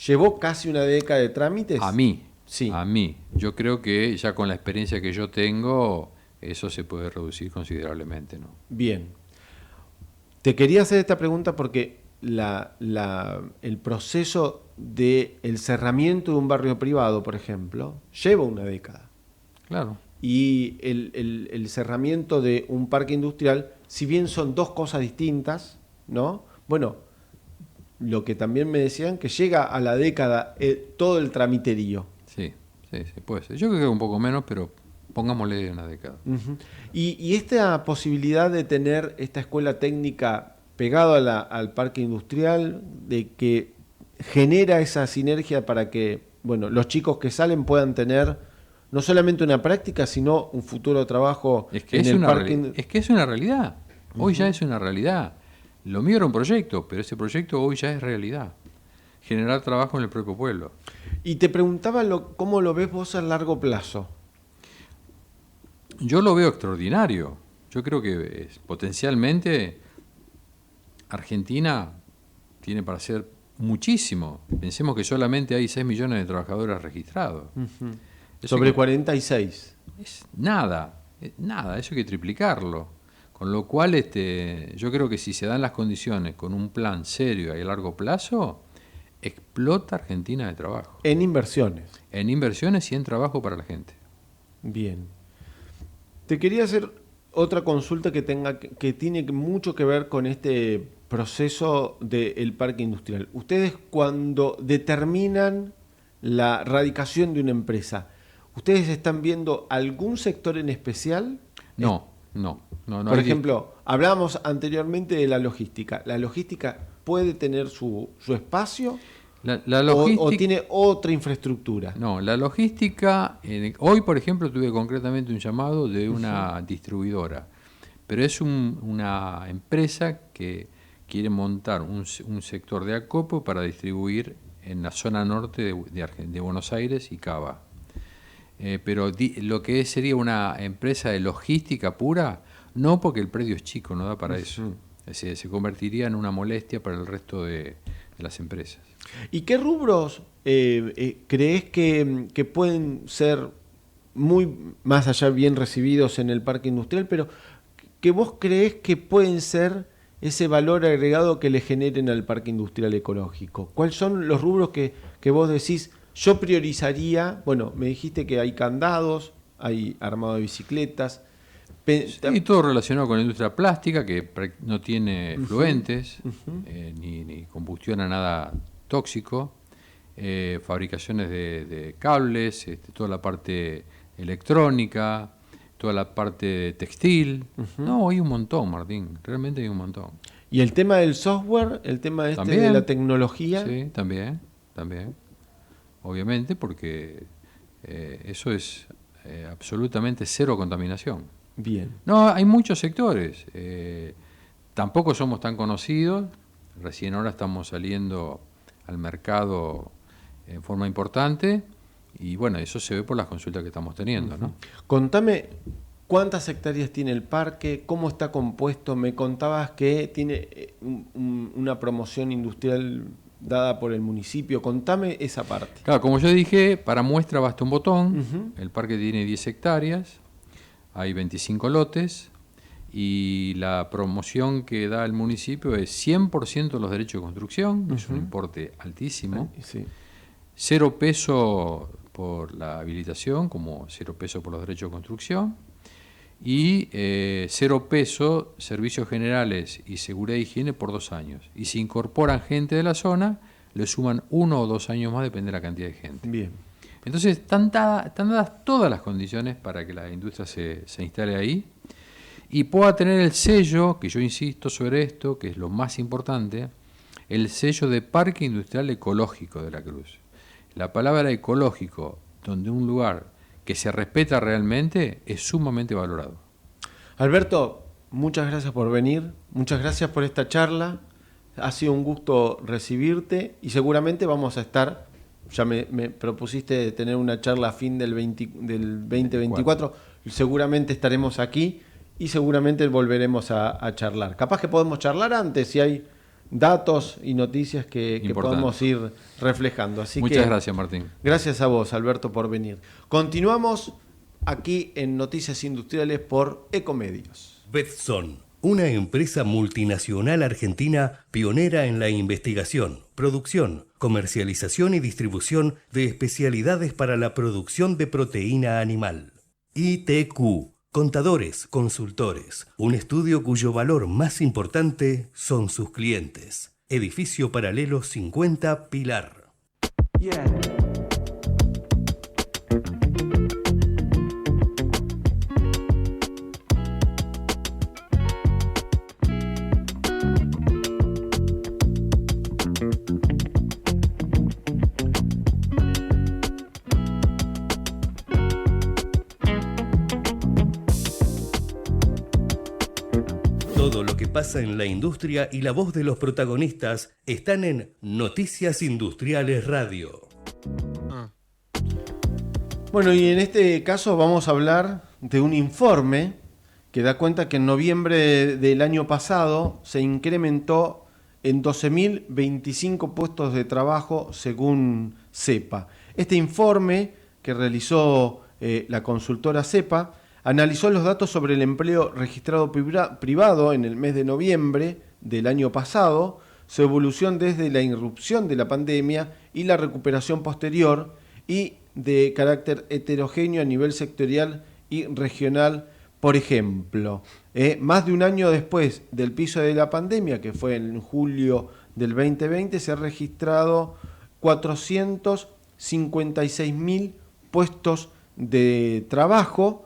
[SPEAKER 3] ¿llevó casi una década de trámites?
[SPEAKER 4] A mí,
[SPEAKER 3] Sí.
[SPEAKER 4] a mí. Yo creo que ya con la experiencia que yo tengo, eso se puede reducir considerablemente, ¿no?
[SPEAKER 3] Bien. Te quería hacer esta pregunta porque el proceso del cerramiento de un barrio privado, por ejemplo, lleva una década.
[SPEAKER 4] Claro.
[SPEAKER 3] Y el cerramiento de un parque industrial, si bien son dos cosas distintas, ¿no? Bueno, lo que también me decían que llega a la década todo el tramiterío.
[SPEAKER 4] Sí, puede ser. Yo creo que un poco menos, pero pongámosle una década.
[SPEAKER 3] Uh-huh. Y esta posibilidad de tener esta escuela técnica pegado al parque industrial, de que genera esa sinergia para que, bueno, los chicos que salen puedan tener no solamente una práctica, sino un futuro trabajo
[SPEAKER 4] Es que
[SPEAKER 3] en el parque.
[SPEAKER 4] es que es una realidad. Hoy ya es una realidad. Lo mío era un proyecto, pero ese proyecto hoy ya es realidad. Generar trabajo en el propio pueblo.
[SPEAKER 3] Y te preguntaba cómo lo ves vos a largo plazo.
[SPEAKER 4] Yo lo veo extraordinario. Yo creo que potencialmente Argentina tiene para hacer muchísimo. Pensemos que solamente hay 6 millones de trabajadores registrados.
[SPEAKER 3] Uh-huh.
[SPEAKER 4] Eso
[SPEAKER 3] Sobre
[SPEAKER 4] que
[SPEAKER 3] 46.
[SPEAKER 4] es nada, eso hay que triplicarlo. Con lo cual yo creo que si se dan las condiciones con un plan serio y a largo plazo, explota Argentina de trabajo.
[SPEAKER 3] En inversiones.
[SPEAKER 4] En inversiones y en trabajo para la gente.
[SPEAKER 3] Bien. Te quería hacer otra consulta que tiene mucho que ver con este proceso del parque industrial. Ustedes, cuando determinan la radicación de una empresa, ¿ustedes están viendo algún sector en especial?
[SPEAKER 4] No.
[SPEAKER 3] Por ejemplo, hablábamos anteriormente de la logística. ¿La logística puede tener su espacio?
[SPEAKER 4] La logística,
[SPEAKER 3] ¿O tiene otra infraestructura?
[SPEAKER 4] No, la logística, hoy por ejemplo tuve concretamente un llamado de una distribuidora, pero es una empresa que quiere montar un sector de acopio para distribuir en la zona norte de Buenos Aires y Cava. Pero lo que sería una empresa de logística pura, no, porque el predio es chico, no da para eso. Se convertiría en una molestia para el resto de las empresas.
[SPEAKER 3] ¿Y qué rubros crees que pueden ser muy más allá bien recibidos en el parque industrial, pero que vos crees que pueden ser ese valor agregado que le generen al parque industrial ecológico? ¿Cuáles son los rubros que vos decís? Yo priorizaría, bueno, me dijiste que hay candados, hay armado de bicicletas.
[SPEAKER 4] Y todo relacionado con la industria plástica, que no tiene fluentes, ni combustiona nada tóxico, fabricaciones de cables, toda la parte electrónica, toda la parte textil. No, hay un montón, Martín, realmente hay un montón.
[SPEAKER 3] ¿Y el tema del software, el tema de la tecnología?
[SPEAKER 4] Sí, también. Obviamente, porque eso es absolutamente cero contaminación.
[SPEAKER 3] Bien.
[SPEAKER 4] No, hay muchos sectores. Tampoco somos tan conocidos. Recién ahora estamos saliendo al mercado en forma importante. Y bueno, eso se ve por las consultas que estamos teniendo, ¿no?
[SPEAKER 3] Contame cuántas hectáreas tiene el parque, cómo está compuesto. Me contabas que tiene una promoción industrial dada por el municipio. Contame esa parte.
[SPEAKER 4] Claro, como yo dije, para muestra basta un botón. El parque tiene 10 hectáreas, hay 25 lotes y la promoción que da el municipio es 100% los derechos de construcción, es un importe altísimo.
[SPEAKER 3] Sí.
[SPEAKER 4] 0 peso por la habilitación, como 0 peso por los derechos de construcción. Y 0 peso servicios generales y seguridad e higiene por 2 años. Y si incorporan gente de la zona, le suman 1 o 2 años más, depende de la cantidad de gente.
[SPEAKER 3] Bien.
[SPEAKER 4] Entonces están dadas todas las condiciones para que la industria se instale ahí y pueda tener el sello, que yo insisto sobre esto, que es lo más importante, el sello de Parque Industrial Ecológico de la Cruz. La palabra ecológico, donde un lugar que se respeta realmente, es sumamente valorado.
[SPEAKER 3] Alberto, muchas gracias por venir, muchas gracias por esta charla. Ha sido un gusto recibirte y seguramente vamos a estar, ya me propusiste tener una charla a fin del 2024, seguramente estaremos aquí y seguramente volveremos a charlar. Capaz que podemos charlar antes si hay datos y noticias que podemos ir reflejando. Así
[SPEAKER 4] Muchas gracias, Martín.
[SPEAKER 3] Gracias a vos, Alberto, por venir. Continuamos aquí en Noticias Industriales por Ecomedios.
[SPEAKER 2] Betson, una empresa multinacional argentina pionera en la investigación, producción, comercialización y distribución de especialidades para la producción de proteína animal. ITQ, contadores, consultores, un estudio cuyo valor más importante son sus clientes. Edificio Paralelo 50 Pilar. Todo lo que pasa en la industria y la voz de los protagonistas están en Noticias Industriales Radio.
[SPEAKER 3] Bueno, y en este caso vamos a hablar de un informe que da cuenta que en noviembre del año pasado se incrementó en 12.025 puestos de trabajo según CEPA. Este informe que realizó la consultora CEPA analizó los datos sobre el empleo registrado privado en el mes de noviembre del año pasado, su evolución desde la irrupción de la pandemia y la recuperación posterior, y de carácter heterogéneo a nivel sectorial y regional. Por ejemplo, más de un año después del piso de la pandemia, que fue en julio del 2020, se han registrado 456.000 puestos de trabajo,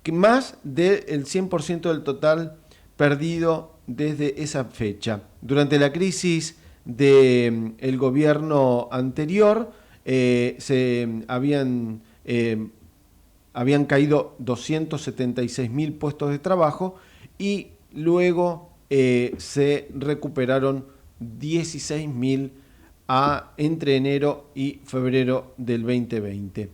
[SPEAKER 3] que más del 100% del total perdido desde esa fecha. Durante la crisis del gobierno anterior habían caído 276.000 puestos de trabajo y luego se recuperaron 16.000 entre enero y febrero del 2020.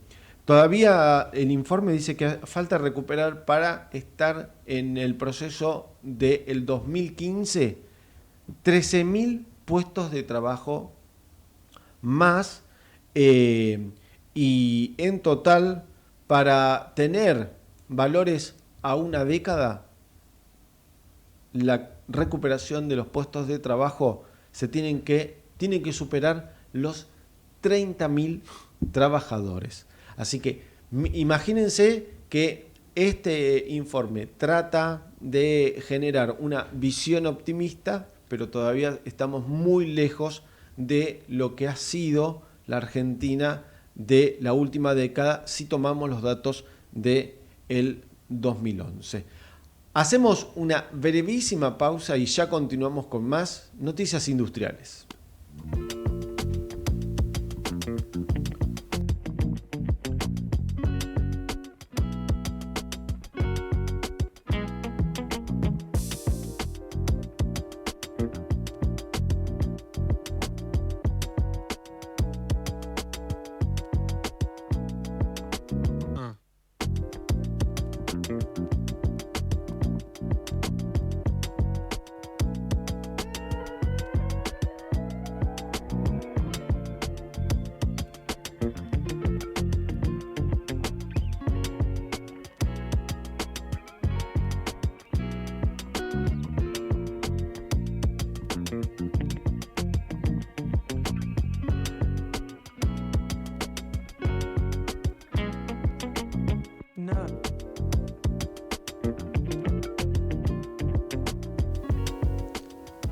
[SPEAKER 3] Todavía el informe dice que falta recuperar para estar en el proceso del 2015 13.000 puestos de trabajo más, y en total, para tener valores a una década, la recuperación de los puestos de trabajo tienen que superar los 30.000 trabajadores. Así que imagínense que este informe trata de generar una visión optimista, pero todavía estamos muy lejos de lo que ha sido la Argentina de la última década si tomamos los datos del 2011. Hacemos una brevísima pausa y ya continuamos con más Noticias Industriales.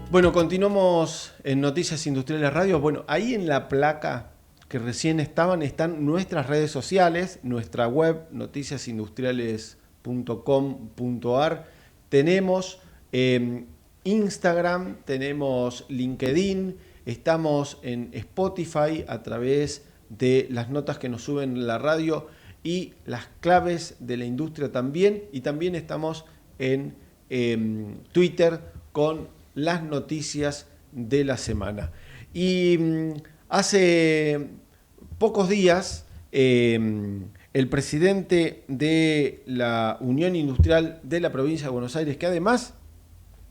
[SPEAKER 3] Bueno, continuamos en Noticias Industriales Radio. Bueno, ahí en la placa que recién están nuestras redes sociales, nuestra web, noticiasindustriales.com.ar. Tenemos Instagram, tenemos LinkedIn, estamos en Spotify a través de las notas que nos suben en la radio y las claves de la industria también. Y también estamos en Twitter con las noticias de la semana. Y hace pocos días el presidente de la Unión Industrial de la Provincia de Buenos Aires, que además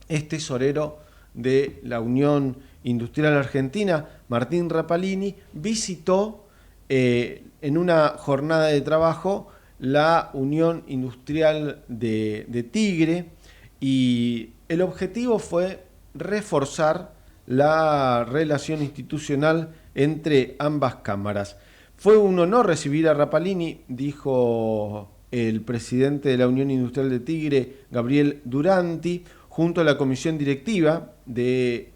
[SPEAKER 3] es tesorero de la Unión Industrial Argentina, Martín Rapalini, visitó en una jornada de trabajo la Unión Industrial de Tigre, y el objetivo fue reforzar la relación institucional entre ambas cámaras. Fue un honor recibir a Rapalini, dijo el presidente de la Unión Industrial de Tigre, Gabriel Duranti, junto a la comisión directiva de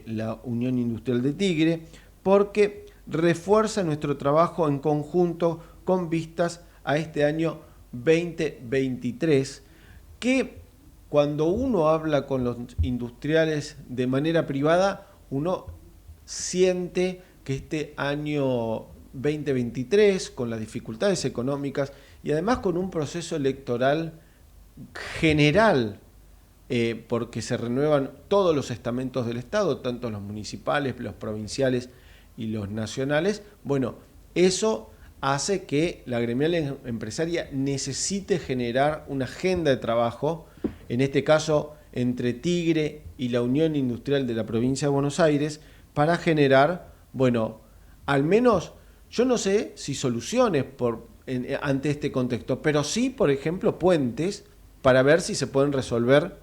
[SPEAKER 3] la Unión Industrial de Tigre, porque refuerza nuestro trabajo en conjunto con vistas a este año 2023, que cuando uno habla con los industriales de manera privada, uno siente que este año 2023, con las dificultades económicas y además con un proceso electoral general, porque se renuevan todos los estamentos del Estado, tanto los municipales, los provinciales y los nacionales, bueno, eso hace que la gremial empresaria necesite generar una agenda de trabajo, en este caso entre Tigre y la Unión Industrial de la Provincia de Buenos Aires, para generar, bueno, al menos, yo no sé si soluciones ante este contexto, pero sí, por ejemplo, puentes para ver si se pueden resolver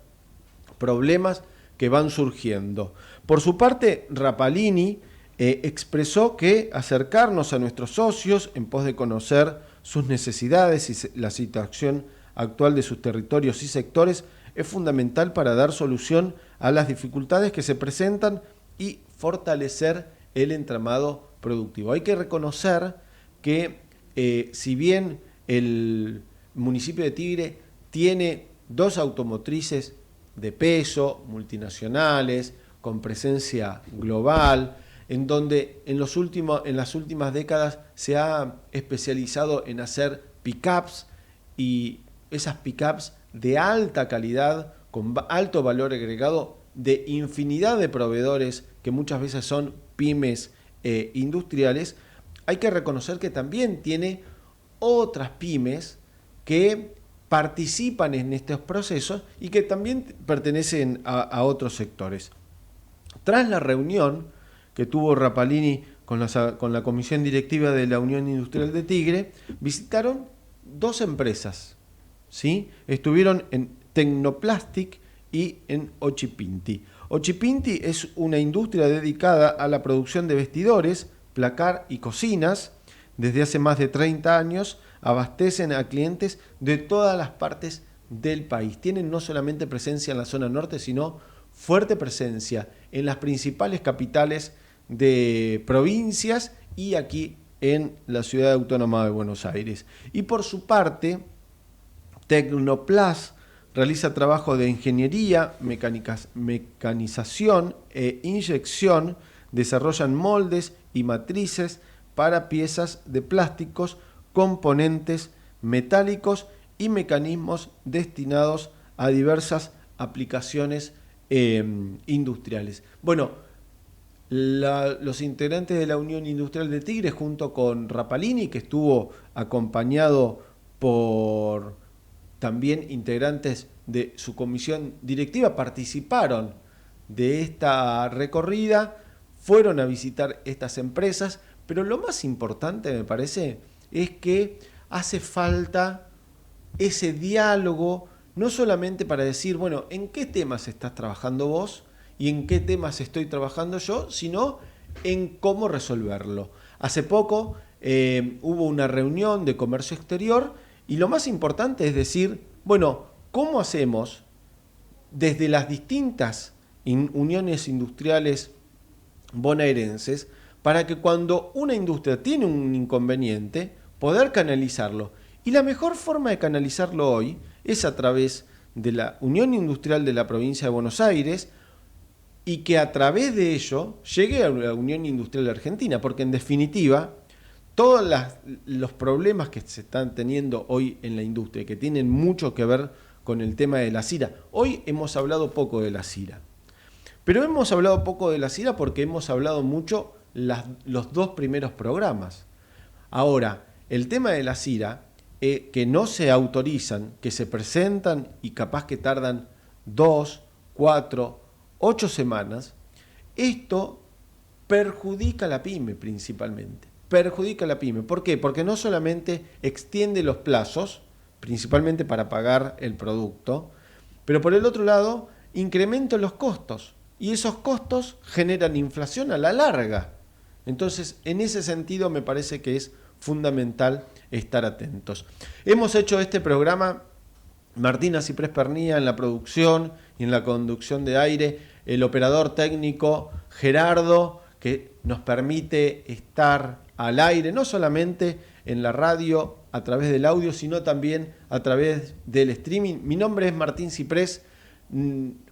[SPEAKER 3] problemas que van surgiendo. Por su parte, Rapalini expresó que acercarnos a nuestros socios en pos de conocer sus necesidades y la situación actual de sus territorios y sectores es fundamental para dar solución a las dificultades que se presentan y fortalecer el entramado productivo. Hay que reconocer que si bien el municipio de Tigre tiene 2 automotrices de peso, multinacionales, con presencia global, en donde en las últimas décadas se ha especializado en hacer pick-ups, y esas pick-ups de alta calidad, con alto valor agregado, de infinidad de proveedores que muchas veces son pymes industriales. Hay que reconocer que también tiene otras pymes que participan en estos procesos y que también pertenecen a otros sectores. Tras la reunión que tuvo Rapalini con la comisión directiva de la Unión Industrial de Tigre, visitaron 2 empresas, ¿sí? Estuvieron en Tecnoplastic y en Ochipinti. Ochipinti es una industria dedicada a la producción de vestidores, placar y cocinas. Desde hace más de 30 años abastecen a clientes de todas las partes del país. Tienen no solamente presencia en la zona norte, sino fuerte presencia en las principales capitales de provincias y aquí en la ciudad autónoma de Buenos Aires. Y por su parte, Tecnoplas realiza trabajo de ingeniería, mecanización e inyección, desarrollan moldes y matrices para piezas de plásticos, componentes metálicos y mecanismos destinados a diversas aplicaciones industriales. Bueno, los integrantes de la Unión Industrial de Tigre, junto con Rapalini, que estuvo acompañado por también integrantes de su comisión directiva, participaron de esta recorrida, fueron a visitar estas empresas, pero lo más importante, me parece, es que hace falta ese diálogo, no solamente para decir, bueno, ¿en qué temas estás trabajando vos y en qué temas estoy trabajando yo?, sino en cómo resolverlo. Hace poco hubo una reunión de comercio exterior y lo más importante es decir, bueno, ¿cómo hacemos desde las distintas uniones industriales bonaerenses para que cuando una industria tiene un inconveniente, poder canalizarlo? Y la mejor forma de canalizarlo hoy es a través de la Unión Industrial de la Provincia de Buenos Aires, y que a través de ello llegue a la Unión Industrial Argentina, porque en definitiva todos los problemas que se están teniendo hoy en la industria, que tienen mucho que ver con el tema de la Cira. Hoy hemos hablado poco de la Cira. Pero hemos hablado poco de la Cira porque hemos hablado mucho los 2 primeros programas. Ahora, el tema de la Cira, que no se autorizan, que se presentan y capaz que tardan 2, 4, 8 semanas, esto perjudica a la pyme principalmente. Perjudica a la pyme. ¿Por qué? Porque no solamente extiende los plazos, principalmente para pagar el producto, pero por el otro lado incrementa los costos. Y esos costos generan inflación a la larga. Entonces, en ese sentido me parece que es fundamental estar atentos. Hemos hecho este programa, Martina Ciprés Pernía en la producción y en la conducción de aire, el operador técnico Gerardo, que nos permite estar al aire, no solamente en la radio a través del audio, sino también a través del streaming. Mi nombre es Martín Ciprés,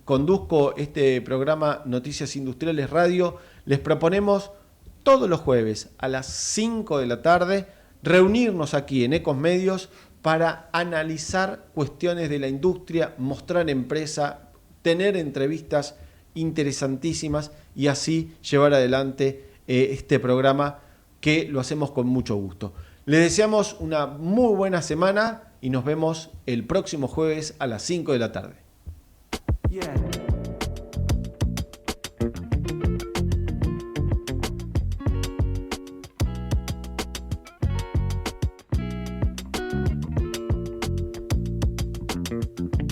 [SPEAKER 3] conduzco este programa Noticias Industriales Radio. Les proponemos todos los jueves a las 5 de la tarde reunirnos aquí en Ecosmedios para analizar cuestiones de la industria, mostrar empresa, tener entrevistas interesantísimas y así llevar adelante este programa que lo hacemos con mucho gusto. Les deseamos una muy buena semana y nos vemos el próximo jueves a las 5 de la tarde.
[SPEAKER 10] Yeah.